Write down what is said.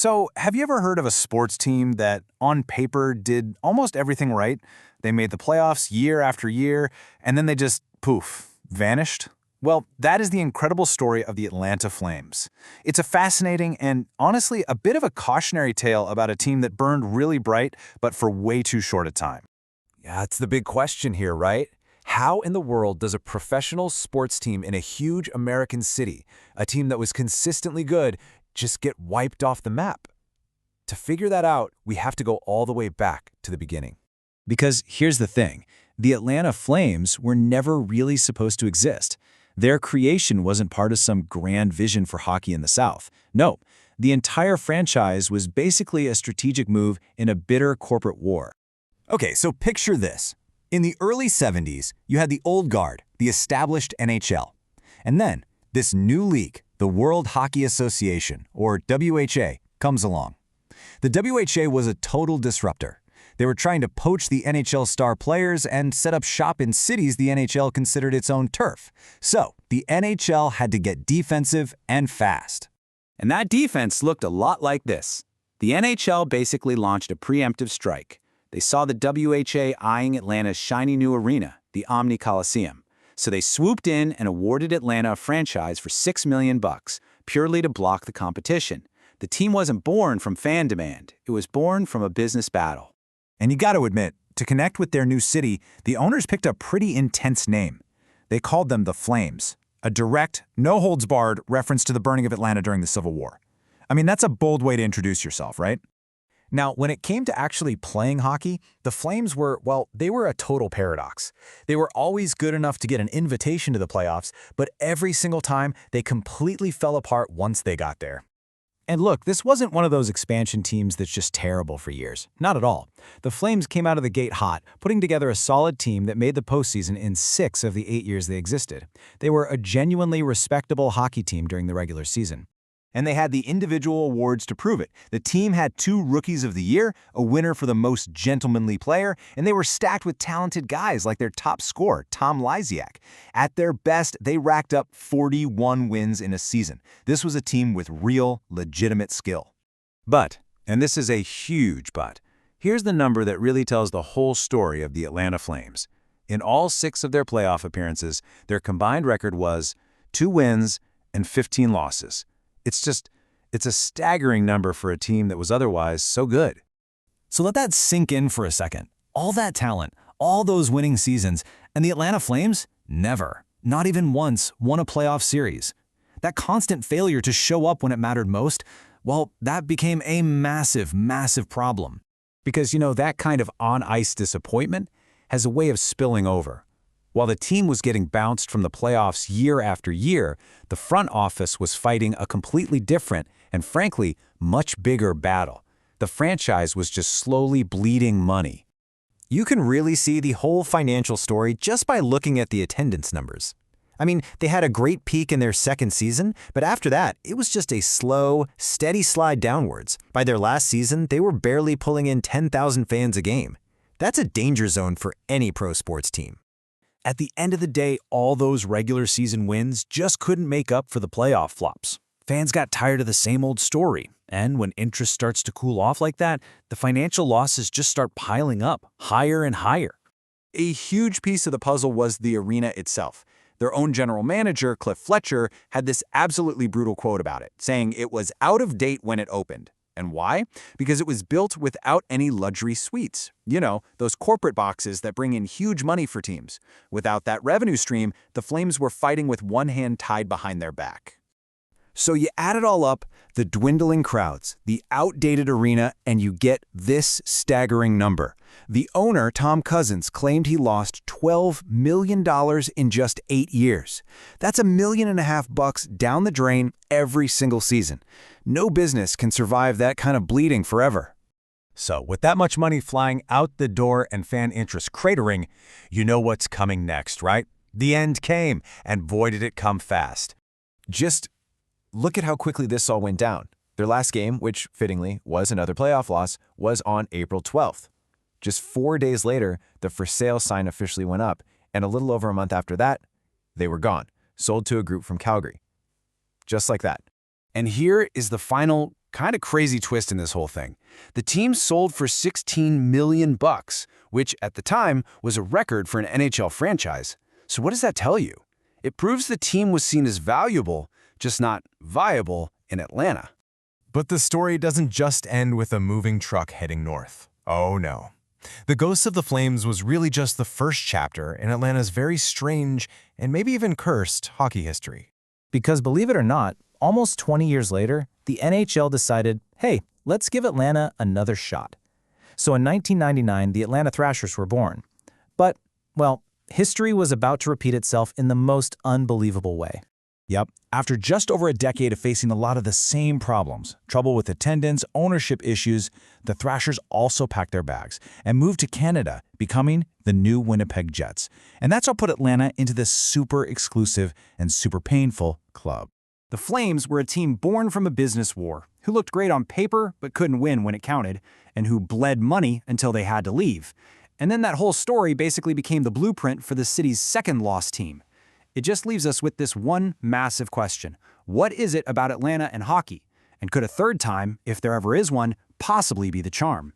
So, have you ever heard of a sports team that, on paper, did almost everything right? They made the playoffs year after year, and then they just, poof, vanished? Well, that is the incredible story of the Atlanta Flames. It's a fascinating and, honestly, a bit of a cautionary tale about a team that burned really bright, but for way too short a time. Yeah, it's the big question here, right? How in the world does a professional sports team in a huge American city, a team that was consistently good, just get wiped off the map? To figure that out, we have to go all the way back to the beginning. Because here's the thing, the Atlanta Flames were never really supposed to exist. Their creation wasn't part of some grand vision for hockey in the South. No, the entire franchise was basically a strategic move in a bitter corporate war. Okay, so picture this. In the early 70s, you had the old guard, the established NHL. And then, this new league, the World Hockey Association, or WHA, comes along. The WHA was a total disruptor. They were trying to poach the NHL star players and set up shop in cities the NHL considered its own turf. So, the NHL had to get defensive and fast. And that defense looked a lot like this. The NHL basically launched a preemptive strike. They saw the WHA eyeing Atlanta's shiny new arena, the Omni Coliseum. So they swooped in and awarded Atlanta a franchise for $6 million, purely to block the competition. The team wasn't born from fan demand. It was born from a business battle. And you got to admit, to connect with their new city, the owners picked a pretty intense name. They called them the Flames, a direct, no-holds-barred reference to the burning of Atlanta during the Civil War. I mean, that's a bold way to introduce yourself, right? Now, when it came to actually playing hockey, the Flames were, well, they were a total paradox. They were always good enough to get an invitation to the playoffs, but every single time, they completely fell apart once they got there. And look, this wasn't one of those expansion teams that's just terrible for years. Not at all. The Flames came out of the gate hot, putting together a solid team that made the postseason in 6 of the 8 years they existed. They were a genuinely respectable hockey team during the regular season. And they had the individual awards to prove it. The team had 2 Rookies of the Year, a winner for the most gentlemanly player, and they were stacked with talented guys like their top scorer, Tom Lysiak. At their best, they racked up 41 wins in a season. This was a team with real, legitimate skill. But, and this is a huge but, here's the number that really tells the whole story of the Atlanta Flames. In all 6 of their playoff appearances, their combined record was 2 wins and 15 losses. It's a staggering number for a team that was otherwise so good. So let that sink in for a second. All that talent, all those winning seasons, and the Atlanta Flames never, not even once, won a playoff series. That constant failure to show up when it mattered most, well, that became a massive, massive problem. Because, that kind of on-ice disappointment has a way of spilling over. While the team was getting bounced from the playoffs year after year, the front office was fighting a completely different and, frankly, much bigger battle. The franchise was just slowly bleeding money. You can really see the whole financial story just by looking at the attendance numbers. I mean, they had a great peak in their second season, but after that, it was just a slow, steady slide downwards. By their last season, they were barely pulling in 10,000 fans a game. That's a danger zone for any pro sports team. At the end of the day, all those regular season wins just couldn't make up for the playoff flops. Fans got tired of the same old story, and when interest starts to cool off like that, the financial losses just start piling up, higher and higher. A huge piece of the puzzle was the arena itself. Their own general manager, Fletcher, had this absolutely brutal quote about it, saying it was out of date when it opened. And why? Because it was built without any luxury suites. Those corporate boxes that bring in huge money for teams. Without that revenue stream, the Flames were fighting with one hand tied behind their back. So you add it all up, the dwindling crowds, the outdated arena, and you get this staggering number. The owner, Tom Cousins, claimed he lost $12 million in just 8 years. That's $1.5 million down the drain every single season. No business can survive that kind of bleeding forever. So, with that much money flying out the door and fan interest cratering, you know what's coming next, right? The end came, and boy did it come fast. Just look at how quickly this all went down. Their last game, which fittingly was another playoff loss, was on April 12th. Just 4 days later, the for sale sign officially went up, and a little over a month after that, they were gone, sold to a group from Calgary. Just like that. And here is the final Kind of crazy twist in this whole thing. The team sold for $16 million, which at the time was a record for an NHL franchise. So what does that tell you? It proves the team was seen as valuable, just not viable in Atlanta. But the story doesn't just end with a moving truck heading north. Oh no. The Ghosts of the Flames was really just the first chapter in Atlanta's very strange and maybe even cursed hockey history. Because believe it or not, almost 20 years later, the NHL decided, hey, let's give Atlanta another shot. So in 1999, the Atlanta Thrashers were born. But, well, history was about to repeat itself in the most unbelievable way. Yep, after just over a decade of facing a lot of the same problems, trouble with attendance, ownership issues, the Thrashers also packed their bags and moved to Canada, becoming the new Winnipeg Jets. And that's what put Atlanta into this super exclusive and super painful club. The Flames were a team born from a business war, who looked great on paper but couldn't win when it counted, and who bled money until they had to leave. And then that whole story basically became the blueprint for the city's second lost team. It just leaves us with this one massive question. What is it about Atlanta and hockey? And could a third time, if there ever is one, possibly be the charm?